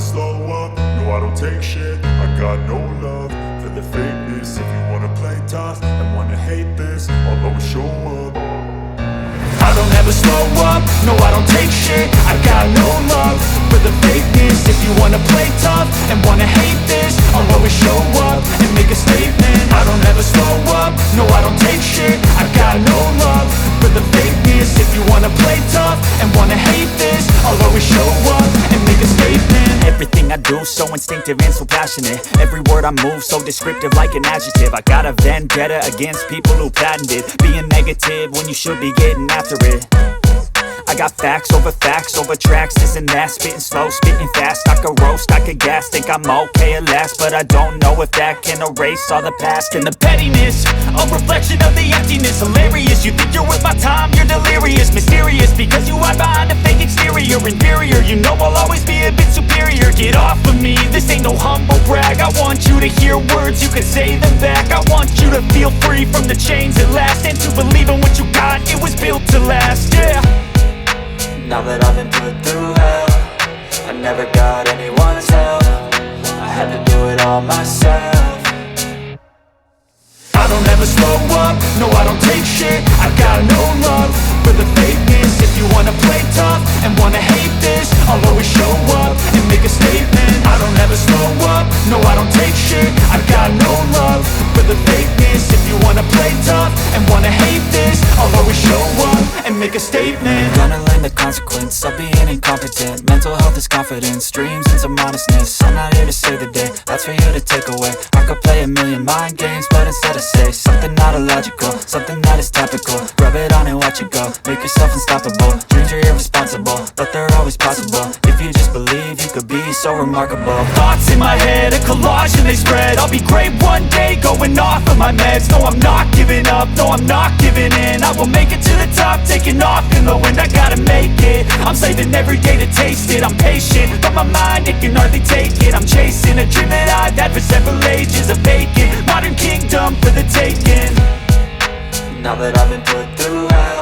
slow up, no I don't take shit. I got no love for the fakeness. If you wanna play tough and wanna hate this, I'll always show up. I don't ever slow up, no I don't take shit. I got no love for the fakeness. If you wanna play tough and wanna hate this, I'll always show up and make a statement. I don't ever slow up, no I don't take shit. I got no love for the fakeness. If you wanna play tough and wanna hate this, I'll always show up and make a statement. Everything I do so instinctive and so passionate. Every word I move so descriptive like an adjective. I got a vendetta against people who patented being negative when you should be getting after it. I got facts over tracks, this and that. Spitting slow, spitting fast, I could roast, I could gas. Think I'm okay at last, but I don't know if that can erase all the past. And the pettiness, a reflection of the emptiness. Hilarious, you think you're worth my time, you're delirious. Mysterious, because you hide behind a fake exterior. Inferior, you know I'll always be a bit superior. Get off of me, this ain't no humble brag. I want you to hear words, you can say them back. I want you to feel free from the chains at last, and to believe in what you got, it was built to last, yeah. Now that I've been put through hell, I never got anyone's help. I had to do it all myself. I don't ever slow up, no I don't take shit. I got no love for the fakeness. If you wanna play tough and wanna hate this, I'll always show up and make a statement. I don't ever slow up, no I don't take shit. I got no love for the fakeness. If you wanna play tough and wanna hate this, I'll always show up and make a statement. Gonna learn the consequence of being incompetent. Mental health is confidence, dreams and some honestness. I'm not here to save the day, that's for you to take away. I could play a million mind games, but instead I say something not illogical, something that is topical. Rub it on and watch it go, make yourself unstoppable. Dreams are irresponsible, but they're always possible. If you just believe, you could be so remarkable. Thoughts in my head, a collage and they spread. I'll be great one day, going off of my meds. No, I'm not giving up, no, I'm not giving in. I will make it to the top, taking off in the wind. I gotta make it, I'm saving every day to taste it. I'm patient, but my mind, it can hardly take it. I'm chasing a dream that I've had for several ages. A vacant, modern kingdom for the taking. Now that I've been put through hell,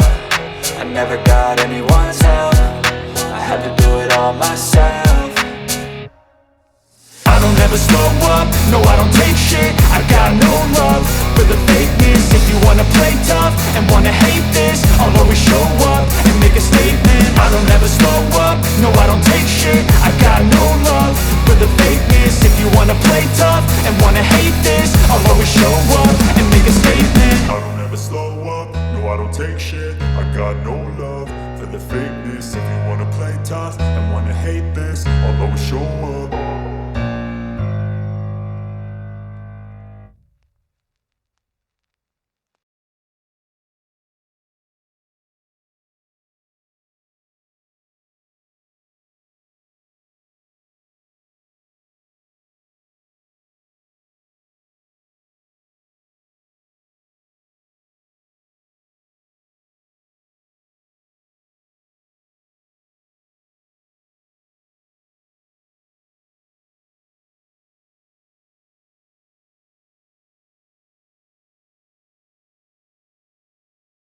I never got anyone's help. I had to do it all myself. I don't ever slow up, no I don't take shit. I got no love for the fakeness. If you wanna play tough and wanna hate this, I'll always show up and make a statement. I don't ever slow up, no I don't take shit. I got no love for the fakeness. If you wanna play tough and wanna hate